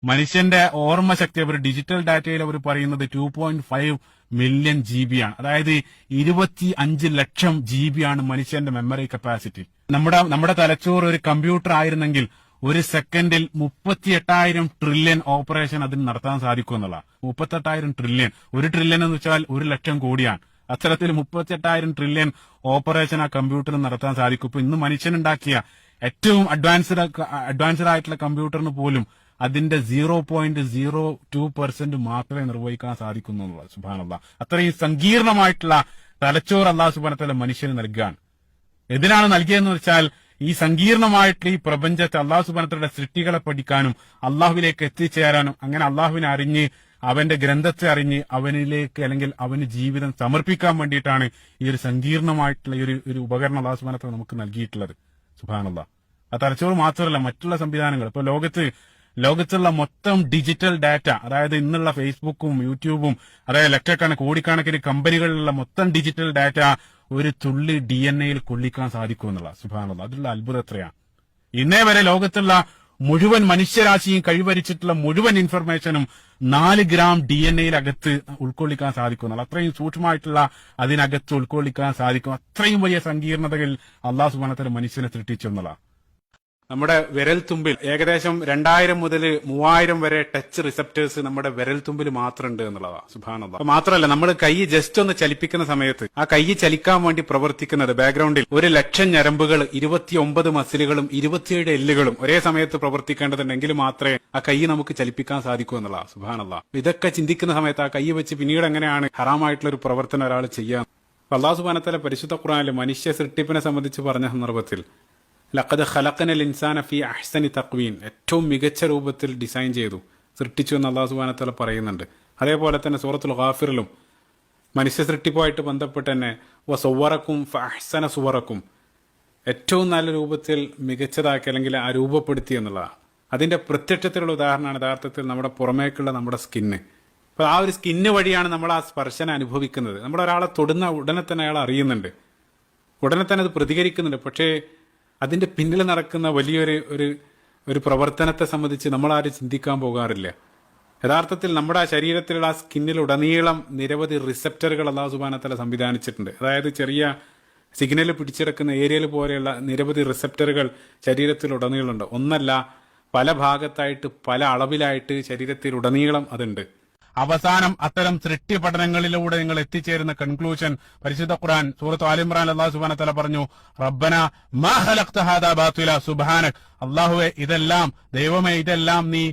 മനുഷ്യന്റെ ഓർമ്മശക്തി അവർ ഡിജിറ്റൽ ഡാറ്റയിൽ അവർ പറയുന്നത് 2.5 മില്യൺ GB ആണ്. അതായത് 25 ലക്ഷം GB ആണ് മനുഷ്യന്റെ മെമ്മറി കപ്പാസിറ്റി. നമ്മുടെ തലച്ചോറ് ഒരു കമ്പ്യൂട്ടർ ആയിരുന്നെങ്കിൽ ഒരു സെക്കൻഡിൽ 38,000 ട്രില്യൺ ഓപ്പറേഷൻ അതിന് നടത്താൻ സാധിക്കും എന്നുള്ള. 38,000 ട്രില്യൺ, 1 ട്രില്യൺ എന്ന് വെച്ചാൽ 1 ലക്ഷം കോടിയാണ്. അത്തരത്തിൽ 38,000 ട്രില്യൺ ഓപ്പറേഷൻ ആ കമ്പ്യൂട്ടറിന് നടത്താൻ സാധിക്കും. ഇപ്പൊ ഇന്ന് മനുഷ്യനുണ്ടാക്കിയ ഏറ്റവും അഡ്വാൻസ്ഡ് ആയിട്ടുള്ള കമ്പ്യൂട്ടറിന് പോലും അതിന്റെ 0.02% മാത്രമേ നിർവഹിക്കാൻ സാധിക്കുന്നു എന്നുള്ളത്. സുബ്ഹാനല്ലാഹ്, അത്രയും സങ്കീർണമായിട്ടുള്ള തലച്ചോറ് അല്ലാഹു സുബ്ഹാനഹു വ തആല മനുഷ്യന് നൽകുകയാണ്. എന്തിനാണ് നൽകിയതെന്ന് വെച്ചാൽ ഈ സങ്കീർണമായിട്ടുള്ള ഈ പ്രപഞ്ചത്തെ അല്ലാഹു സുബ്ഹാനഹു വ തആലയുടെ സൃഷ്ടികളെ പഠിക്കാനും അള്ളാഹുവിലേക്ക് എത്തിച്ചേരാനും അങ്ങനെ അള്ളാഹുവിനെ അറിഞ്ഞ് അവന്റെ ഗ്രന്ഥത്തെ അറിഞ്ഞ് അവനിലേക്ക് അല്ലെങ്കിൽ അവന് ജീവിതം സമർപ്പിക്കാൻ വേണ്ടിയിട്ടാണ് ഈ ഒരു സങ്കീർണമായിട്ടുള്ള ഒരു ഉപകരണം അല്ലാഹു സുബ്ഹാനഹു വ തആല നമുക്ക് നൽകിയിട്ടുള്ളത്. സുബ്ഹാനല്ലാഹ്, ആ തലച്ചോറ് മാത്രമല്ല മറ്റുള്ള സംവിധാനങ്ങൾ. ഇപ്പൊ ലോകത്തുള്ള മൊത്തം ഡിജിറ്റൽ ഡാറ്റ, അതായത് ഇന്നുള്ള ഫേസ്ബുക്കും യൂട്യൂബും, അതായത് ലക്ഷക്കണക്കിന് കോടിക്കണക്കിന് കമ്പനികളിലുള്ള മൊത്തം ഡിജിറ്റൽ ഡാറ്റ ഒരു തുള്ളി DNA കൊള്ളിക്കാൻ സാധിക്കും എന്നുള്ള. സുബ്ഹാനല്ലാഹ്, അതിലുള്ള അത്ഭുതം എത്രയാണ്. ഇന്നേ വരെ ലോകത്തുള്ള മുഴുവൻ മനുഷ്യരാശിയും കൈവരിച്ചിട്ടുള്ള മുഴുവൻ ഇൻഫർമേഷനും 4 ഗ്രാം DNA അകത്ത് ഉൾക്കൊള്ളിക്കാൻ സാധിക്കും എന്നുള്ള. അത്രയും സൂക്ഷ്മമായിട്ടുള്ള അതിനകത്ത് ഉൾക്കൊള്ളിക്കാൻ സാധിക്കും. അത്രയും വലിയ സങ്കീർണതകൾ അല്ലാഹു സുബ്ഹാനഹു വ തആല മനുഷ്യനെ സൃഷ്ടിച്ചു എന്നുള്ള. നമ്മുടെ വിരൽത്തുമ്പിൽ ഏകദേശം 2000 മുതൽ 3000 വരെ ടച്ച് റിസപ്റ്റേഴ്സ് നമ്മുടെ വിരൽത്തുമ്പിൽ മാത്രമുണ്ട് എന്നുള്ളതാണ്. സുബ്ഹാനല്ലാഹ്. മാത്രമല്ല, നമ്മൾ കൈ ജസ്റ്റ് ഒന്ന് ചലിപ്പിക്കുന്ന സമയത്ത് ആ കൈ ചലിക്കാൻ വേണ്ടി പ്രവർത്തിക്കുന്നത് ബാക്ക്ഗ്രൗണ്ടിൽ 1,00,000 ഞരമ്പുകൾ, 29 മസിലുകളും 27 എല്ലുകളും ഒരേ സമയത്ത് പ്രവർത്തിക്കേണ്ടതുണ്ടെങ്കിൽ മാത്രമേ ആ കൈ നമുക്ക് ചലിപ്പിക്കാൻ സാധിക്കൂ എന്നുള്ളതാണ്. സുബ്ഹാനല്ലാഹ്. ഇതൊക്കെ ചിന്തിക്കുന്ന സമയത്ത് ആ കൈ വെച്ച് പിന്നീട് എങ്ങനെയാണ് ഹറാമായിട്ടുള്ള ഒരു പ്രവർത്തനം ഒരാൾ ചെയ്യാൻ. അല്ലാഹു സുബ്ഹാനഹു വ തആല പരിശുദ്ധ ഖുർആനിൽ മനുഷ്യ സൃഷ്ടിപ്പിനെ സംബന്ധിച്ച് പറഞ്ഞ സന്ദർഭത്തിൽ ലഖദ് ഖലഖനൽ ഇൻസാന ഫീ അഹ്സനി തഖ്വീൻ, ഏറ്റവും മികച്ച രൂപത്തിൽ ഡിസൈൻ ചെയ്തു സൃഷ്ടിച്ചു എന്ന് അല്ലാഹു സുബ്ഹാനഹു വ തആല പറയുന്നുണ്ട്. അതേപോലെ തന്നെ സൂറത്തുൽ ഗാഫിറിലും മനുഷ്യ സൃഷ്ടിപ്പുമായിട്ട് ബന്ധപ്പെട്ട് തന്നെ വസവ്വറക്കും ഫഅഹ്സന സുവറക്കും, ഏറ്റവും നല്ല രൂപത്തിൽ മികച്ചതാക്കി അല്ലെങ്കിൽ ആ രൂപപ്പെടുത്തി എന്നുള്ളതാണ്. അതിന്റെ പ്രത്യക്ഷത്തിലുള്ള ഉദാഹരണമാണ് യഥാർത്ഥത്തിൽ നമ്മുടെ പുറമേക്കുള്ള നമ്മുടെ സ്കിന്ന്. അപ്പോൾ ആ ഒരു സ്കിന്ന് വഴിയാണ് നമ്മൾ ആ സ്പർശനം അനുഭവിക്കുന്നത്. നമ്മൾ ഒരാളെ തൊടുന്ന ഉടനെ തന്നെ അയാൾ അറിയുന്നുണ്ട്, ഉടനെ തന്നെ അത് പ്രതികരിക്കുന്നുണ്ട്. പക്ഷേ അതിന്റെ പിന്നിൽ നടക്കുന്ന വലിയൊരു ഒരു പ്രവർത്തനത്തെ സംബന്ധിച്ച് നമ്മളാരും ചിന്തിക്കാൻ പോകാറില്ല. യഥാർത്ഥത്തിൽ നമ്മുടെ ശരീരത്തിലുള്ള ആ സ്കിന്നിലുടനീളം നിരവധി റിസപ്റ്ററുകൾ അല്ലാഹു സുബ്ഹാനഹു വ തആല സംവിധാനിച്ചിട്ടുണ്ട്. അതായത് ചെറിയ സിഗ്നൽ പിടിച്ചെടുക്കുന്ന ഏരിയൽ പോലെയുള്ള നിരവധി റിസപ്റ്ററുകൾ ശരീരത്തിലുടനീളമുണ്ട്. ഒന്നല്ല, പല ഭാഗത്തായിട്ട് പല അളവിലായിട്ട് ശരീരത്തിലുടനീളം അതുണ്ട്. അവസാനം അത്തരം സൃഷ്ടി പഠനങ്ങളിലൂടെ നിങ്ങൾ എത്തിച്ചേരുന്ന കൺക്ലൂഷൻ പരിശുദ്ധ ഖുർആൻ സൂറത്ത് ആൽ ഇംറാൻ അല്ലാഹു സുബ്ഹാനഹു വ തആല പറഞ്ഞു, റബ്ബനാ മാ ഖലഖ്ത ഹാദാ ബാതില സുബ്ഹാനക, അല്ലാഹുവേ ഇതെല്ലാം, ദൈവമേ ഇതെല്ലാം നീ